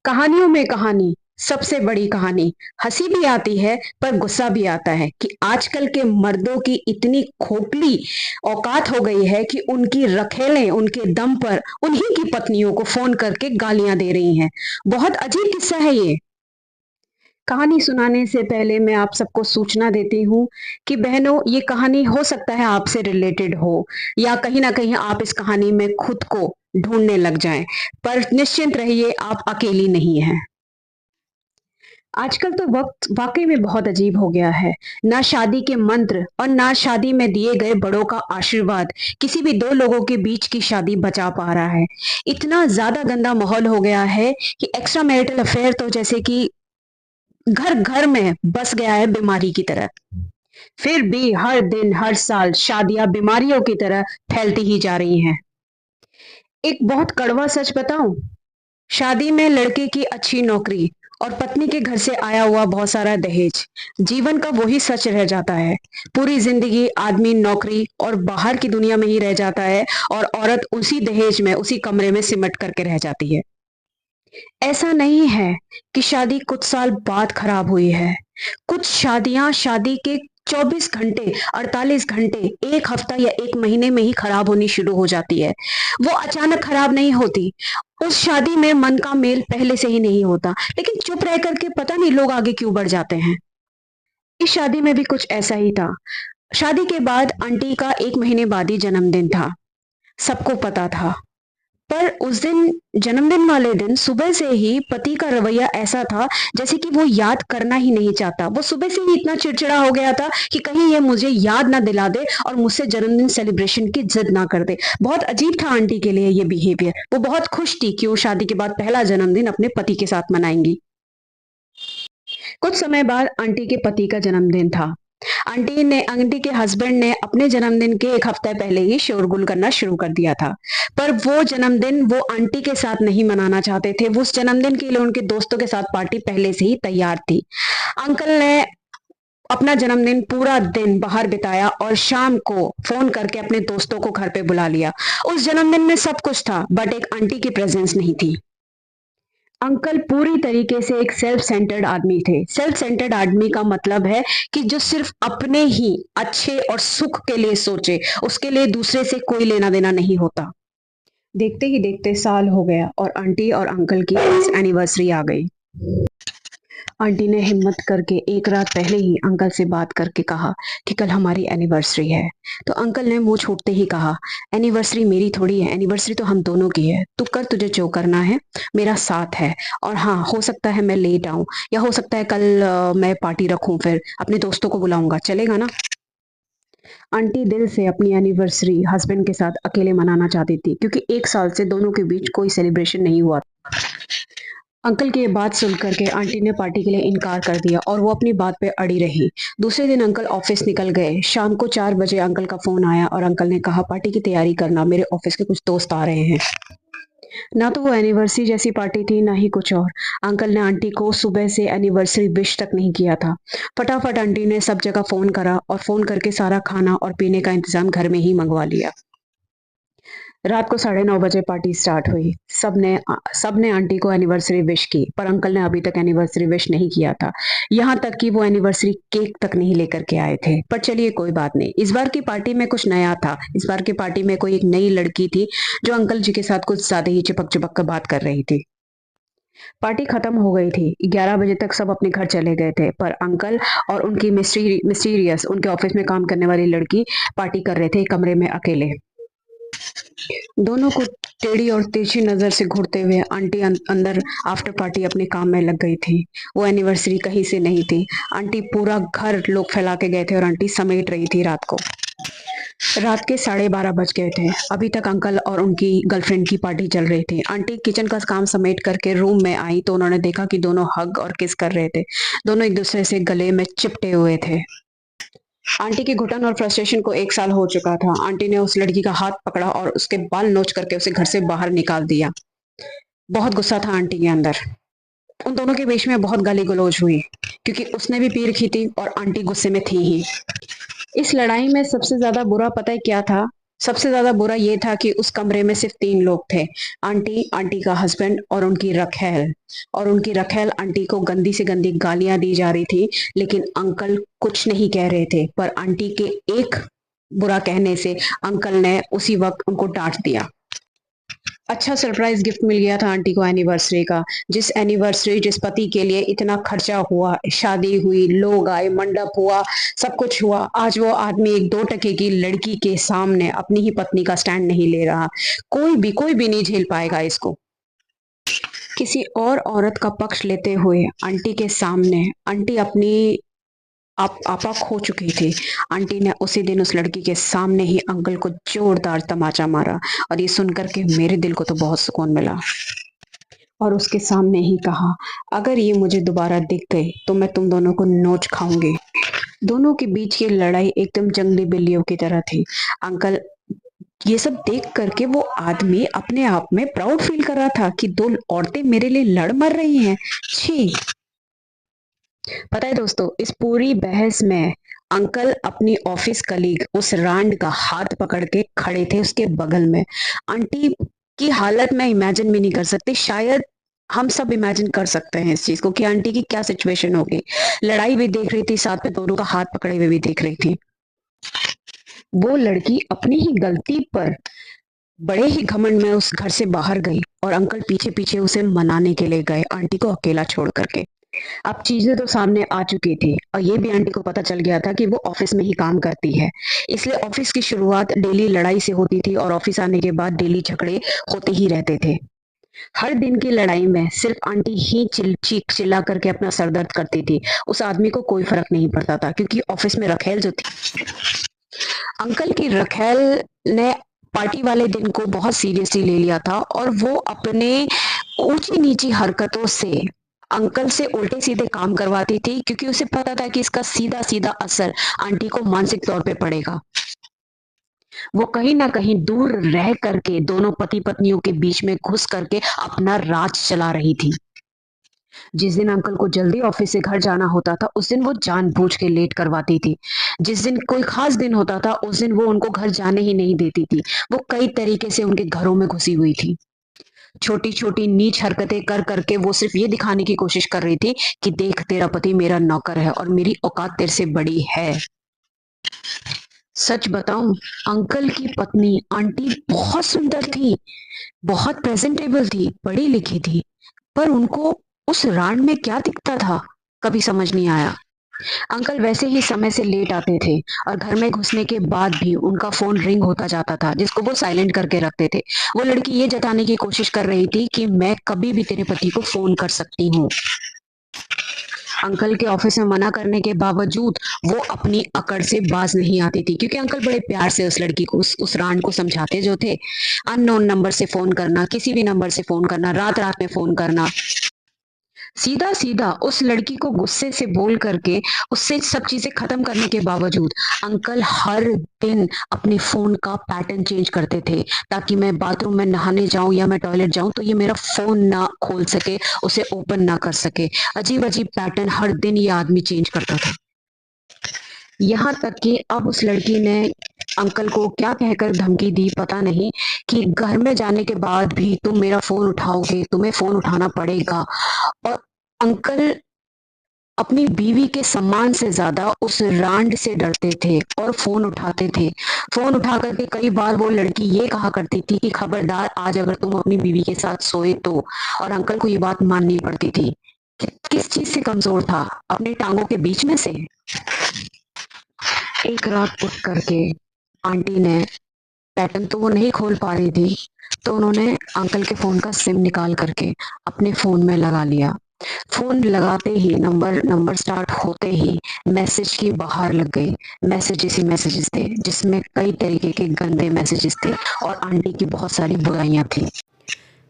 कहानियों में कहानी, सबसे बड़ी कहानी। हंसी भी आती है पर गुस्सा भी आता है कि आजकल के मर्दों की इतनी खोखली औकात हो गई है कि उनकी रखेलें उनके दम पर उन्हीं की पत्नियों को फोन करके गालियां दे रही हैं। बहुत अजीब किस्सा है ये। कहानी सुनाने से पहले मैं आप सबको सूचना देती हूँ कि बहनों, ये कहानी हो सकता है आपसे रिलेटेड हो या कहीं ना कहीं आप इस कहानी में खुद को ढूंढने लग जाएं। पर निश्चिंत रहिए, आप अकेली नहीं हैं। आजकल तो वक्त वाकई में बहुत अजीब हो गया है। ना शादी के मंत्र और ना शादी में दिए गए बड़ों का आशीर्वाद किसी भी दो लोगों के बीच की शादी बचा पा रहा है। इतना ज्यादा गंदा माहौल हो गया है कि एक्स्ट्रा मैरिटल अफेयर तो जैसे कि घर घर में बस गया है बीमारी की तरह। फिर भी हर दिन हर साल शादियां बीमारियों की तरह फैलती ही जा रही हैं। एक बहुत कड़वा सच बताऊं, शादी में लड़के की अच्छी नौकरी और पत्नी के घर से आया हुआ बहुत सारा दहेज जीवन का वही सच रह जाता है। पूरी जिंदगी आदमी नौकरी और बाहर की दुनिया में ही रह जाता है और औरत उसी दहेज में उसी कमरे में सिमट करके रह जाती है। ऐसा नहीं है कि शादी कुछ साल बाद खराब हुई है। कुछ शादियां शादी के 24 घंटे, 48 घंटे, एक हफ्ता या एक महीने में ही खराब होनी शुरू हो जाती है। वो अचानक खराब नहीं होती। उस शादी में मन का मेल पहले से ही नहीं होता, लेकिन चुप रह करके पता नहीं लोग आगे क्यों बढ़ जाते हैं। इस शादी में भी कुछ ऐसा ही था। शादी के बाद आंटी का एक महीने बाद ही जन्मदिन था। सबको पता था। पर उस दिन, जन्मदिन वाले दिन सुबह से ही पति का रवैया ऐसा था जैसे कि वो याद करना ही नहीं चाहता। वो सुबह से ही इतना चिड़चिड़ा हो गया था कि कहीं ये मुझे याद ना दिला दे और मुझसे जन्मदिन सेलिब्रेशन की जिद ना कर दे। बहुत अजीब था आंटी के लिए ये बिहेवियर। वो बहुत खुश थी कि वो शादी के बाद पहला जन्मदिन अपने पति के साथ मनाएंगी। कुछ समय बाद आंटी के पति का जन्मदिन था। आंटी के हस्बैंड ने अपने जन्मदिन के एक हफ्ते पहले ही शोरगुल करना शुरू कर दिया था। पर वो जन्मदिन वो आंटी के साथ नहीं मनाना चाहते थे। वो उस जन्मदिन के लिए उनके दोस्तों के साथ पार्टी पहले से ही तैयार थी। अंकल ने अपना जन्मदिन पूरा दिन बाहर बिताया और शाम को फोन करके अपने दोस्तों को घर पे बुला लिया। उस जन्मदिन में सब कुछ था, बट एक आंटी की प्रेजेंस नहीं थी। अंकल पूरी तरीके से एक सेल्फ सेंटर्ड आदमी थे। सेल्फ सेंटर्ड आदमी का मतलब है कि जो सिर्फ अपने ही अच्छे और सुख के लिए सोचे, उसके लिए दूसरे से कोई लेना देना नहीं होता। देखते ही देखते साल हो गया और आंटी और अंकल की एनिवर्सरी आ गई। आंटी ने हिम्मत करके एक रात पहले ही अंकल से बात करके कहा कि कल हमारी एनिवर्सरी है। तो अंकल ने मुंह छूटते ही कहा, एनिवर्सरी मेरी थोड़ी है, एनिवर्सरी तो हम दोनों की है। तू कर, तुझे जो करना है, मेरा साथ है। और हाँ, हो सकता है मैं लेट आऊं या हो सकता है कल मैं पार्टी रखूं, फिर अपने दोस्तों को बुलाऊंगा, चलेगा ना? आंटी दिल से अपनी एनिवर्सरी हस्बैंड के साथ अकेले मनाना चाहती थी क्योंकि एक साल से दोनों के बीच कोई सेलिब्रेशन नहीं हुआ। अंकल की ये बात सुन करके आंटी ने पार्टी के लिए इनकार कर दिया और वो अपनी बात पे अड़ी रही। दूसरे दिन अंकल ऑफिस निकल गए। शाम को 4 बजे अंकल का फोन आया और अंकल ने कहा, पार्टी की तैयारी करना, मेरे ऑफिस के कुछ दोस्त आ रहे हैं। ना तो वो एनिवर्सरी जैसी पार्टी थी, ना ही कुछ और। अंकल ने आंटी को सुबह से एनिवर्सरी विश तक नहीं किया था। फटाफट आंटी ने सब जगह फोन करा और फोन करके सारा खाना और पीने का इंतजाम घर में ही मंगवा लिया। रात को 9:30 बजे पार्टी स्टार्ट हुई। सबने आंटी को एनिवर्सरी विश की, पर अंकल ने अभी तक एनिवर्सरी विश नहीं किया था। यहाँ तक कि वो एनिवर्सरी केक तक नहीं लेकर के आए थे। पर चलिए, कोई बात नहीं। इस बार की पार्टी में कुछ नया था। इस बार की पार्टी में कोई एक नई लड़की थी जो अंकल जी के साथ कुछ ज्यादा ही चिपक चिपक कर बात कर रही थी। पार्टी खत्म हो गई थी। 11 बजे तक सब अपने घर चले गए थे, पर अंकल और उनकी मिस्टीरियस उनके ऑफिस में काम करने वाली लड़की पार्टी कर रहे थे एक कमरे में अकेले। दोनों को टेढ़ी और तिरछी नजर से घूरते हुए आंटी अंदर आफ्टर पार्टी अपने काम में लग गई थी। वो एनिवर्सरी कहीं से नहीं थी। आंटी पूरा घर लोग फैला के गए थे और आंटी समेट रही थी रात को। रात के 12:30 बज गए थे। अभी तक अंकल और उनकी गर्लफ्रेंड की पार्टी चल रही थी। आंटी किचन का काम समेट करके रूम में आई तो उन्होंने देखा कि दोनों हग और किस कर रहे थे। दोनों एक दूसरे से गले में चिपटे हुए थे। आंटी की घुटन और फ्रस्ट्रेशन को 1 साल हो चुका था। आंटी ने उस लड़की का हाथ पकड़ा और उसके बाल नोच करके उसे घर से बाहर निकाल दिया। बहुत गुस्सा था आंटी के अंदर। उन दोनों के बीच में बहुत गाली गलौज हुई क्योंकि उसने भी पी रखी थी और आंटी गुस्से में थी ही। इस लड़ाई में सबसे ज्यादा बुरा पता है क्या था? सबसे ज़्यादा बुरा ये था कि उस कमरे में सिर्फ 3 लोग थे, आंटी, आंटी का हस्बैंड और उनकी रखैल। और उनकी रखैल आंटी को गंदी से गंदी गालियाँ दी जा रही थी, लेकिन अंकल कुछ नहीं कह रहे थे, पर आंटी के एक बुरा कहने से अंकल ने उसी वक़्त उनको डाँट दिया। अच्छा सरप्राइज़ गिफ्ट मिल गया था आंटी को एनिवर्सरी का। जिस पति के लिए इतना खर्चा हुआ, शादी हुई, लोग आए, मंडप हुआ, सब कुछ हुआ। आज वो आदमी एक 2 टके की लड़की के सामने अपनी ही पत्नी का स्टैंड नहीं ले रहा। कोई भी नहीं झेल पाएगा इसको। किसी और औरत का पक्ष लेते हुए आंटी के सामने आंटी अपनी आपा खो चुकी थी। आंटी ने उसी दिन उस लड़की के सामने ही अंकल को जोरदार तमाचा मारा और ये सुनकर के मेरे दिल को तो बहुत सुकून मिला। और उसके सामने ही कहा, अगर ये मुझे दोबारा दिख गई तो मैं तुम दोनों को नोच खाऊंगी। दोनों के बीच की लड़ाई एकदम जंगली बिल्लियों की तरह थी। अंकल ये सब देख करके वो आदमी अपने आप में प्राउड फील कर रहा था कि 2 औरतें मेरे लिए लड़ मर रही हैं। छी! पता है दोस्तों, इस पूरी बहस में अंकल अपनी ऑफिस कलीग उस रांड का हाथ पकड़ के खड़े थे उसके बगल में। आंटी की हालत मैं इमेजिन भी नहीं कर सकती। शायद हम सब इमेजिन कर सकते हैं इस चीज को कि आंटी की क्या सिचुएशन होगी। लड़ाई भी देख रही थी, साथ में दोनों का हाथ पकड़े हुए भी देख रही थी। वो लड़की अपनी ही गलती पर बड़े ही घमंड में उस घर से बाहर गई और अंकल पीछे पीछे उसे मनाने के लिए गए, आंटी को अकेला छोड़ करके। अब चीजें तो सामने आ चुकी थी और ये भी आंटी को पता चल गया था कि वो ऑफिस में ही काम करती है, इसलिए ऑफिस की शुरुआत डेली लड़ाई से होती थी और ऑफिस आने के बाद डेली झगड़े होते ही रहते थे। हर दिन की लड़ाई में सिर्फ आंटी ही चीख चिल्ला करके अपना सर दर्द करती थी। उस आदमी को कोई फर्क नहीं पड़ता था क्योंकि ऑफिस में रखेल जो थी, अंकल की रखेल ने पार्टी वाले दिन को बहुत सीरियसली ले लिया था और वो अपने ऊंची नीची हरकतों से अंकल से उल्टे सीधे काम करवाती थी क्योंकि उसे पता था कि इसका सीधा सीधा असर आंटी को मानसिक तौर पे पड़ेगा। वो कहीं ना कहीं दूर रह करके दोनों पति पत्नियों के बीच में घुस करके अपना राज चला रही थी। जिस दिन अंकल को जल्दी ऑफिस से घर जाना होता था उस दिन वो जानबूझ के लेट करवाती थी। जिस दिन कोई खास दिन होता था उस दिन वो उनको घर जाने ही नहीं देती थी। वो कई तरीके से उनके घरों में घुसी हुई थी। छोटी छोटी नीच हरकतें कर करके वो सिर्फ ये दिखाने की कोशिश कर रही थी कि देख तेरा पति मेरा नौकर है और मेरी औकात तेरे से बड़ी है। सच बताऊं, अंकल की पत्नी आंटी बहुत सुंदर थी, बहुत प्रेजेंटेबल थी, पढ़ी लिखी थी, पर उनको उस रांड में क्या दिखता था कभी समझ नहीं आया। अंकल वैसे ही समय से लेट आते थे और घर में घुसने के बाद भी उनका फोन रिंग होता जाता था जिसको वो साइलेंट करके रखते थे। वो लड़की ये जताने की कोशिश कर रही थी कि मैं कभी भी तेरे पति को फोन कर सकती हूँ। अंकल के ऑफिस में मना करने के बावजूद वो अपनी अकड़ से बाज नहीं आती थी क्योंकि अंकल बड़े प्यार से उस लड़की को उस रांड को समझाते जो थे। अननोन नंबर से फोन करना, किसी भी नंबर से फोन करना, रात रात में फोन करना, सीधा सीधा उस लड़की को गुस्से से बोल करके उससे सब चीजें खत्म करने के बावजूद अंकल हर दिन अपने फोन का पैटर्न चेंज करते थे ताकि मैं बाथरूम में नहाने जाऊं या मैं टॉयलेट जाऊं तो ये मेरा फोन ना खोल सके, उसे ओपन ना कर सके। अजीब अजीब पैटर्न हर दिन ये आदमी चेंज करता था। यहाँ तक कि अब उस लड़की ने अंकल को क्या कहकर धमकी दी पता नहीं कि घर में जाने के बाद भी तुम मेरा फोन उठाओगे, तुम्हें फोन उठाना पड़ेगा। और अंकल अपनी बीवी के सम्मान से ज्यादा उस रांड से डरते थे और फोन उठाते थे। फोन उठा करके कई बार वो लड़की ये कहा करती थी कि खबरदार आज अगर तुम अपनी बीवी के साथ सोए तो। और अंकल को ये बात माननी पड़ती थी। किस चीज से कमजोर था, अपनी टांगों के बीच में से। एक रात उठ करके आंटी ने, पैटर्न तो वो नहीं खोल पा रही थी, तो उन्होंने अंकल के फोन का सिम निकाल करके अपने फोन में लगा लिया। फोन लगाते ही नंबर नंबर स्टार्ट होते ही मैसेज की बाहर लग गई। मैसेजेस ही मैसेजेस थे जिसमें कई तरीके के गंदे मैसेजेस थे और आंटी की बहुत सारी बुराइयां थी।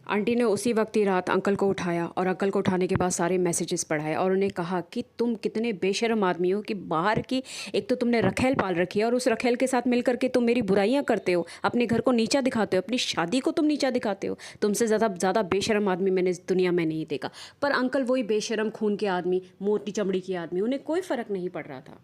आंटी ने उसी वक्त ही रात अंकल को उठाया और अंकल को उठाने के बाद सारे मैसेजेस पढ़ाए और उन्हें कहा कि तुम कितने बेशर्म आदमी हो कि बाहर की एक तो तुमने रखेल पाल रखी है और उस रखेल के साथ मिल करके तुम मेरी बुराइयां करते हो, अपने घर को नीचा दिखाते हो, अपनी शादी को तुम नीचा दिखाते हो। तुमसे ज़्यादा बेशर्म आदमी मैंने इस दुनिया में नहीं देखा। पर अंकल वही बेशर्म खून के आदमी, मोटी चमड़ी के आदमी, उन्हें कोई फ़र्क नहीं पड़ रहा था।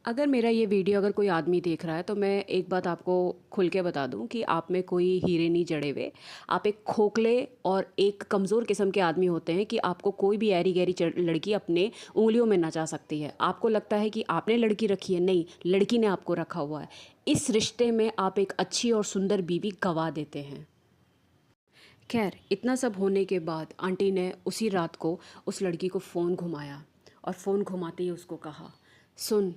अगर मेरा ये वीडियो अगर कोई आदमी देख रहा है तो मैं एक बात आपको खुल के बता दूं कि आप में कोई हीरे नहीं जड़े हुए। आप एक खोखले और एक कमज़ोर किस्म के आदमी होते हैं कि आपको कोई भी ऐरी गैरी लड़की अपने उंगलियों में नचा सकती है। आपको लगता है कि आपने लड़की रखी है, नहीं, लड़की ने आपको रखा हुआ है। इस रिश्ते में आप एक अच्छी और सुंदर बीवी गंवा देते हैं। खैर, इतना सब होने के बाद आंटी ने उसी रात को उस लड़की को फ़ोन घुमाया और फ़ोन घुमाते ही उसको कहा, सुन,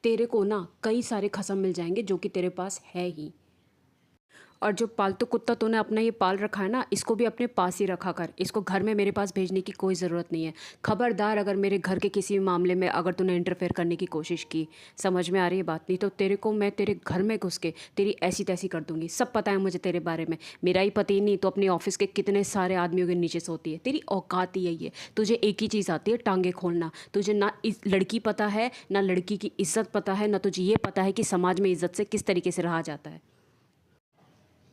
तेरे को ना कई सारे खसम मिल जाएंगे जो कि तेरे पास है ही। और जो पालतू कुत्ता तूने अपना ये पाल रखा है ना, इसको भी अपने पास ही रखा कर। इसको घर में मेरे पास भेजने की कोई ज़रूरत नहीं है। खबरदार, अगर मेरे घर के किसी भी मामले में अगर तूने इंटरफेयर करने की कोशिश की, समझ में आ रही है बात? नहीं तो तेरे को मैं तेरे घर में घुस के तेरी ऐसी तैसी कर दूंगी। सब पता है मुझे तेरे बारे में। मेरा ही पति नहीं तो अपने ऑफिस के कितने सारे आदमियों के नीचे सोती है। तेरी औकात ही यही है। तुझे एक ही चीज़ आती है, टांगे खोलना। तुझे ना इस लड़की पता है, ना लड़की की इज्जत पता है, ना तुझे ये पता है कि समाज में इज्जत से किस तरीके से रहा जाता है।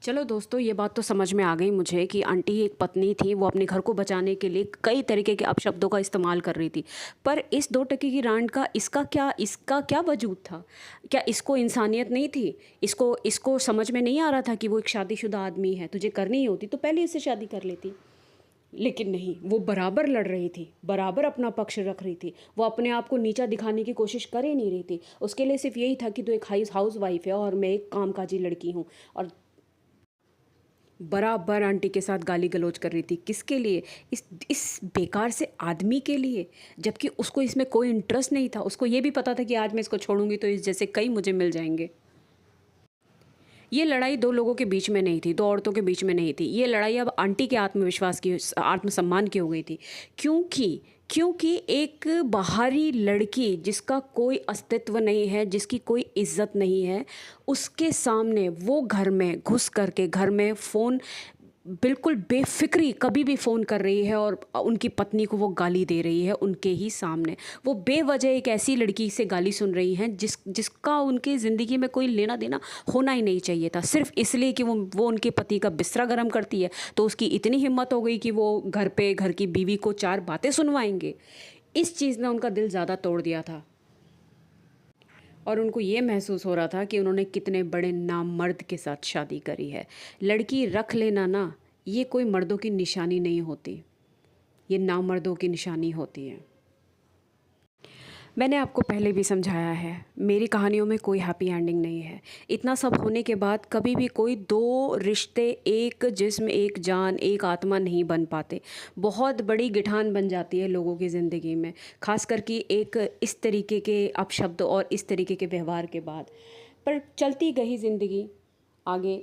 चलो दोस्तों, ये बात तो समझ में आ गई मुझे कि आंटी एक पत्नी थी, वो अपने घर को बचाने के लिए कई तरीके के अपशब्दों का इस्तेमाल कर रही थी। पर इस 2 टके की रांड का इसका क्या वजूद था? क्या इसको इंसानियत नहीं थी? इसको इसको समझ में नहीं आ रहा था कि वो एक शादीशुदा आदमी है, तुझे करनी ही होती तो पहले इससे शादी कर लेती। लेकिन नहीं, वो बराबर लड़ रही थी, बराबर अपना पक्ष रख रही थी। वो अपने आप को नीचा दिखाने की कोशिश कर ही नहीं रही थी। उसके लिए सिर्फ यही था कि तू एक हाउस वाइफ है और मैं एक कामकाजी लड़की हूँ। और बराबर आंटी के साथ गाली गलौज कर रही थी। किसके लिए? इस बेकार से आदमी के लिए। जबकि उसको इसमें कोई इंटरेस्ट नहीं था। उसको ये भी पता था कि आज मैं इसको छोड़ूंगी तो इस जैसे कई मुझे मिल जाएंगे। ये लड़ाई 2 लोगों के बीच में नहीं थी, 2 औरतों के बीच में नहीं थी। ये लड़ाई अब आंटी के आत्मविश्वास की, आत्मसम्मान की हो गई थी। क्योंकि क्योंकि एक बाहरी लड़की जिसका कोई अस्तित्व नहीं है, जिसकी कोई इज्जत नहीं है, उसके सामने वो घर में घुस करके घर में फ़ोन बिल्कुल बेफ़िक्री कभी भी फ़ोन कर रही है और उनकी पत्नी को वो गाली दे रही है उनके ही सामने। वो बेवजह एक ऐसी लड़की से गाली सुन रही हैं जिसका उनकी ज़िंदगी में कोई लेना देना होना ही नहीं चाहिए था। सिर्फ़ इसलिए कि वो उनके पति का बिस्तरा गर्म करती है, तो उसकी इतनी हिम्मत हो गई कि वो घर की बीवी को 4 बातें सुनवाएंगे। इस चीज़ ने उनका दिल ज़्यादा तोड़ दिया था। और उनको ये महसूस हो रहा था कि उन्होंने कितने बड़े नामर्द के साथ शादी करी है। लड़की रख लेना ना, ये कोई मर्दों की निशानी नहीं होती, ये नामर्दों की निशानी होती है। मैंने आपको पहले भी समझाया है, मेरी कहानियों में कोई हैप्पी एंडिंग नहीं है। इतना सब होने के बाद कभी भी कोई 2 रिश्ते, एक जिस्म, एक जान, एक आत्मा नहीं बन पाते। बहुत बड़ी गिठान बन जाती है लोगों की ज़िंदगी में, ख़ास करके एक इस तरीके के अपशब्द और इस तरीके के व्यवहार के बाद। पर चलती गई ज़िंदगी आगे।